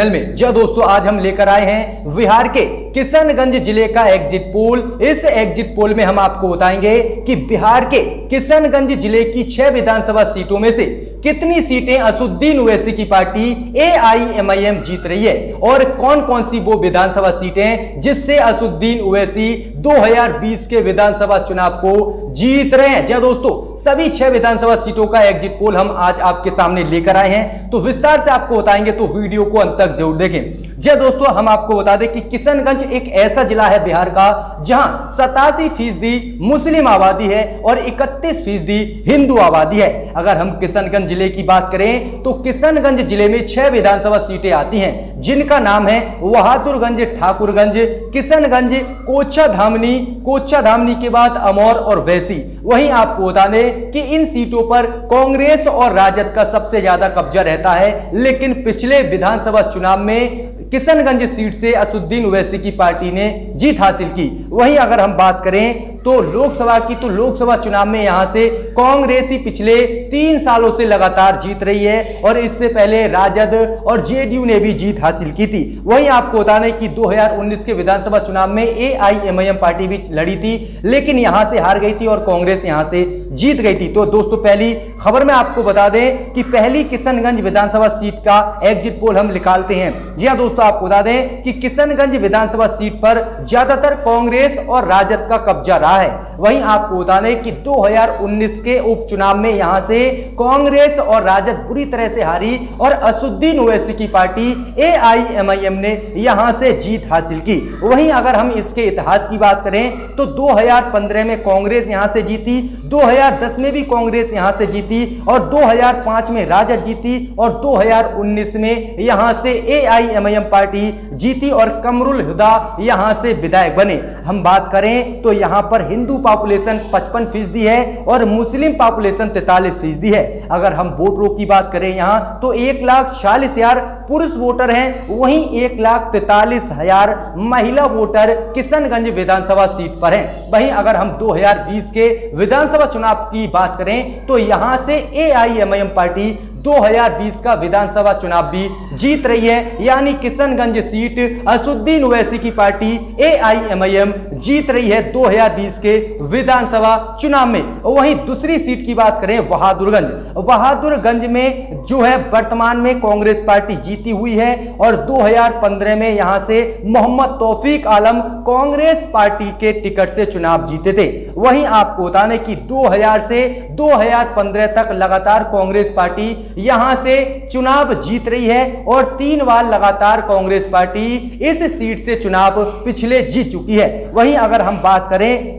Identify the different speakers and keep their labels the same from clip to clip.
Speaker 1: में जो दोस्तों आज हम लेकर आए हैं बिहार के किशनगंज जिले का एग्जिट पोल। इस एग्जिट पोल में हम आपको बताएंगे कि बिहार के किशनगंज जिले की 6 विधानसभा सीटों में से कितनी सीटें असुद्दीन ओवैसी की पार्टी एआईएमआईएम जीत रही है और कौन कौन सी वो विधानसभा सीटें जिससे असुद्दीन ओवैसी 2020 के विधानसभा चुनाव को जीत रहे हैं। जी दोस्तों, सभी 6 विधानसभा सीटों का एग्जिट पोल हम आज आपके सामने लेकर आए हैं, तो विस्तार से आपको बताएंगे, तो वीडियो को अंत तक जरूर देखें। जी दोस्तों, हम आपको बता दें कि किशनगंज एक ऐसा जिला है बिहार का जहां 87% मुस्लिम आबादी है और 31% हिंदू आबादी है। अगर हम किशनगंज जिले की बात करें तो किशनगंज जिले में 6 विधानसभा सीटें आती हैं, जिनका नाम है बहादुरगंज, ठाकुरगंज, किशनगंज, कोच्चा धामनी के बाद अमौर और वैसी। वहीं आपको बता दें कि इन सीटों पर कांग्रेस और राजद का सबसे ज्यादा कब्जा रहता है, लेकिन पिछले विधानसभा चुनाव में किशनगंज सीट से असुद्दीन ओवैसी की पार्टी ने जीत हासिल की। वहीं अगर हम बात करें तो लोकसभा की, तो लोकसभा चुनाव में यहां से कांग्रेस ही पिछले 3 सालों से लगातार जीत रही है और इससे पहले राजद और जेडीयू ने भी जीत हासिल की थी। वहीं आपको बता दें कि 2019 के विधानसभा चुनाव में एआईएमआईएम पार्टी भी लड़ी थी, लेकिन यहां से हार गई थी और कांग्रेस यहां से जीत गई थी। तो दोस्तों, पहली खबर में आपको बता दें कि पहली किशनगंज विधानसभा सीट का एग्जिट पोल हम निकालते हैं। जी हां दोस्तों, आपको बता दें कि किशनगंज विधानसभा सीट पर ज्यादातर कांग्रेस और राजद का कब्जा रहा है। वहीं आपको बता दें कि 2019 के उपचुनाव में यहां से कांग्रेस और राजद बुरी तरह से हारी और असुद्दीन ओवैसी की पार्टी एआईएमआईएम ने यहां से जीत हासिल की। वहीं अगर हम इसके इतिहास की बात करें तो 2015 में कांग्रेस यहां से जीती, 2010 में भी कांग्रेस यहां से जीती और 2005 में राजद जीती और 2019 में यहां से एआईएमआईएम पार्टी जीती और कमरुल हुदा यहां से विधायक बने। हम बात करें तो यहां पर हिंदू पॉपुलेशन 55% है और मुस्लिम पॉपुलेशन 43% है। अगर हम वोटरों की बात करें यहां तो 1,40,000 पुरुष वोटर हैं, वहीं 1,43,000 महिला वोटर किशनगंज विधानसभा सीट पर हैं। वहीं अगर हम 2020 के विधानसभा चुनाव की बात करें तो यहां से एआईएमआईएम पार्टी 2020 का विधानसभा चुनाव भी जीत रही है, यानी किशनगंज सीट असुद्दीन ओवैसी की पार्टी एआईएमआईएम जीत रही है 2020 के विधानसभा चुनाव में। वहीं दूसरी सीट की बात करें बहादुरगंज में जो है वर्तमान में कांग्रेस पार्टी जीती हुई है और 2015 में यहां से मोहम्मद तौफीक आलम कांग्रेस पार्टी के टिकट से चुनाव जीते थे। वहीं आपको बता दें कि 2000 से 2015 तक लगातार कांग्रेस पार्टी यहां से चुनाव जीत रही है और 3 बार लगातार कांग्रेस पार्टी इस सीट से चुनाव पिछले जीत चुकी है। वहीं अगर हम बात करें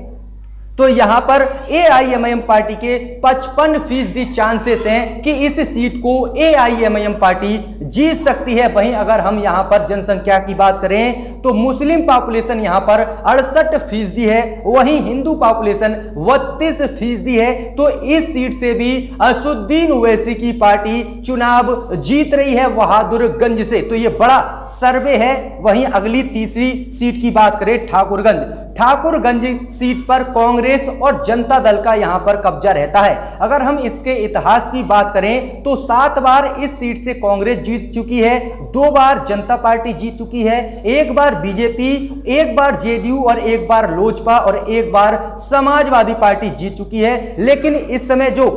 Speaker 1: तो यहां पर एआईएमआईएम पार्टी के 55% चांसेस हैं कि इस सीट को एआईएमआईएम पार्टी जीत सकती है। वहीं अगर हम यहां पर जनसंख्या की बात करें तो मुस्लिम पॉपुलेशन यहां पर 68% है, वहीं हिंदू पॉपुलेशन 32% है। तो इस सीट से भी असुद्दीन ओवैसी की पार्टी चुनाव जीत रही है बहादुरगंज से, तो यह बड़ा सर्वे है। वहीं अगली तीसरी सीट की बात करें ठाकुरगंज सीट पर कांग्रेस और जनता दल का यहां पर कब्जा रहता है। अगर हम इसके इतिहास की बात करें तो 7 बार इस सीट से कांग्रेस जीत चुकी है, 2 बार जनता पार्टी जीत चुकी है, 1 बार बीजेपी, 1 बार जेडीयू और 1 बार लोजपा और 1 बार समाजवादी पार्टी जीत चुकी है। लेकिन इस समय जो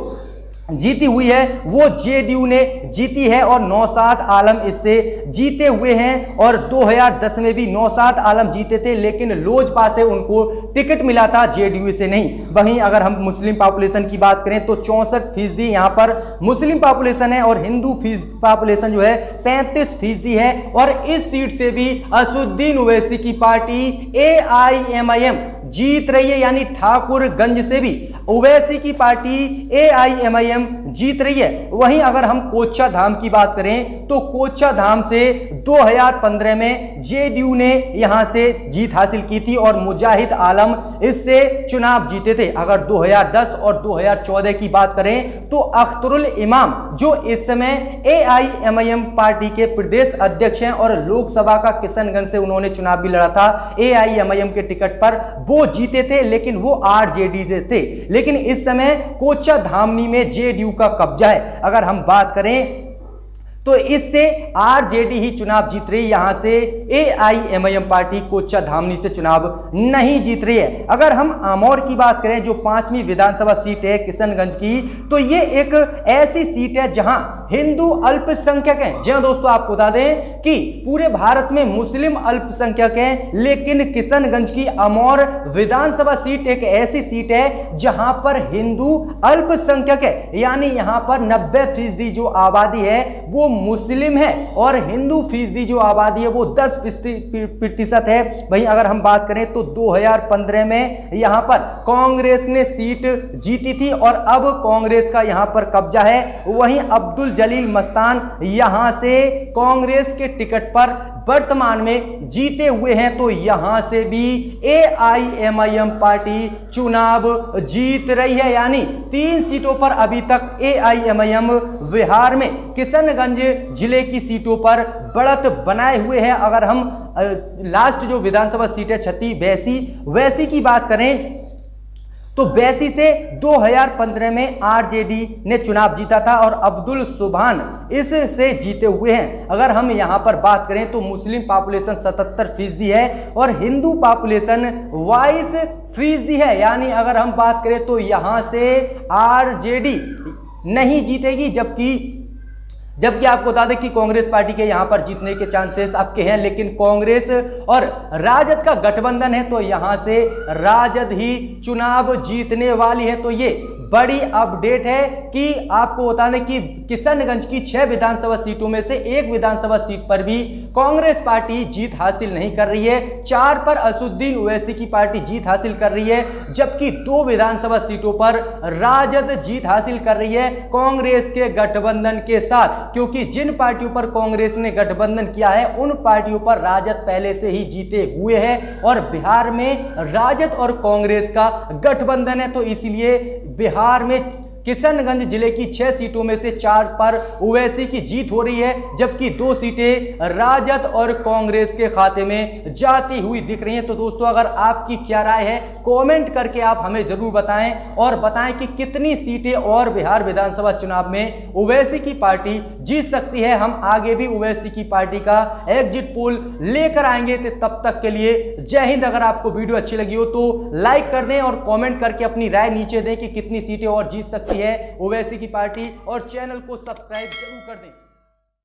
Speaker 1: जीती हुई है वो जेडीयू ने जीती है और नौशाद आलम इससे जीते हुए हैं और 2010 में भी नौशाद आलम जीते थे, लेकिन लोजपा से उनको टिकट मिला था, जेडीयू से नहीं। वहीं अगर हम मुस्लिम पॉपुलेशन की बात करें तो 64% यहां पर मुस्लिम पॉपुलेशन है और हिंदू पॉपुलेशन जो है 35% है और इस सीट से भी असुद्दीन ओवैसी की पार्टी एआईएमआईएम जीत रही है, यानी ठाकुरगंज से भी ओवैसी की पार्टी एआईएमआईएम जीत रही है। वहीं अगर हम कोच्चा धाम की बात करें तो कोच्चा धाम से 2015 में जेडीयू ने यहां से जीत हासिल की थी और मुजाहिद आलम इससे चुनाव जीते थे। अगर 2010 और 2014 की बात करें तो अख्तरुल इमाम जो इस समय एआईएमआईएम पार्टी के प्रदेश अध्यक्ष हैं और लोकसभा का किशनगंज से उन्होंने चुनाव भी लड़ा था एआईएमआईएम के टिकट पर, वो जीते थे, लेकिन वो आरजेडी से थे। लेकिन इस समय कोच्चा धामनी में जेडीयू का कब्जा है। अगर हम बात करें तो इससे आरजेडी ही चुनाव जीत रही है, यहां से एआईएमआईएम पार्टी कोच्चा धामनी से चुनाव नहीं जीत रही है। अगर हम आमोर की बात करें, जो 5वीं विधानसभा सीट है किशनगंज की, तो ये एक ऐसी सीट है जहां हिंदू अल्पसंख्यक हैं। जी हां दोस्तों, आपको बता दें कि पूरे भारत में मुस्लिम अल्पसंख्यक हैं, लेकिन किशनगंज की आमोर विधानसभा सीट एक ऐसी सीट है जहां पर हिंदू अल्पसंख्यक है, यानी यहां पर 90% जो आबादी है वो मुस्लिम है और हिंदू फीसदी जो आबादी है वो 10% है। वहीं अगर हम बात करें तो 2015 में यहां पर कांग्रेस ने सीट जीती थी और अब कांग्रेस का यहां पर कब्जा है। वहीं अब्दुल जलील मस्तान यहां से कांग्रेस के टिकट पर वर्तमान में जीते हुए हैं, तो यहां से भी एआईएमआईएम पार्टी चुनाव जीत रही है, यानी 3 सीटों पर अभी तक एआईएमआईएम बिहार में किशनगंज जिले की सीटों पर बढ़त बनाए हुए हैं। अगर हम लास्ट जो विधानसभा सीट है छत्तीस वैसी की बात करें तो वैसी से 2015 में आरजेडी ने चुनाव जीता था और अब्दुल सुभान इससे जीते हुए हैं। अगर हम यहां पर बात करें तो मुस्लिम पॉपुलेशन 77% है और हिंदू पॉपुलेशन 22% है, यानी अगर हम बात करें तो यहां से आरजेडी नहीं जीतेगी, जबकि आपको बता दें कि कांग्रेस पार्टी के यहां पर जीतने के चांसेस आपके हैं, लेकिन कांग्रेस और राजद का गठबंधन है तो यहां से राजद ही चुनाव जीतने वाली है। तो ये बड़ी अपडेट है कि आपको बता दें कि किशनगंज की 6 विधानसभा सीटों में से 1 विधानसभा सीट पर भी कांग्रेस पार्टी जीत हासिल नहीं कर रही है। 4 पर असुद्दीन ओवैसी की पार्टी जीत हासिल कर रही है, जबकि 2 विधानसभा सीटों पर राजद जीत हासिल कर रही है कांग्रेस के गठबंधन के साथ, क्योंकि जिन पार्टियों पर कांग्रेस ने गठबंधन किया है उन पार्टियों पर राजद पहले से ही जीते हुए हैं और बिहार में राजद और कांग्रेस का गठबंधन है। तो इसीलिए बिहार में किशनगंज जिले की 6 सीटों में से 4 पर ओवैसी की जीत हो रही है, जबकि 2 सीटें राजद और कांग्रेस के खाते में जाती हुई दिख रही हैं। तो दोस्तों, अगर आपकी क्या राय है कमेंट करके आप हमें जरूर बताएं और बताएं कि कितनी सीटें और बिहार विधानसभा चुनाव में ओवैसी की पार्टी जीत सकती है। हम आगे भी ओवैसी की पार्टी का एग्जिट पोल लेकर आएंगे। तो तब तक के लिए जय हिंद। अगर आपको वीडियो अच्छी लगी हो तो लाइक कर दें और कमेंट करके अपनी राय नीचे दें कि कितनी सीटें और जीत सकती है ओवैसी की पार्टी, और चैनल को सब्सक्राइब जरूर कर दें।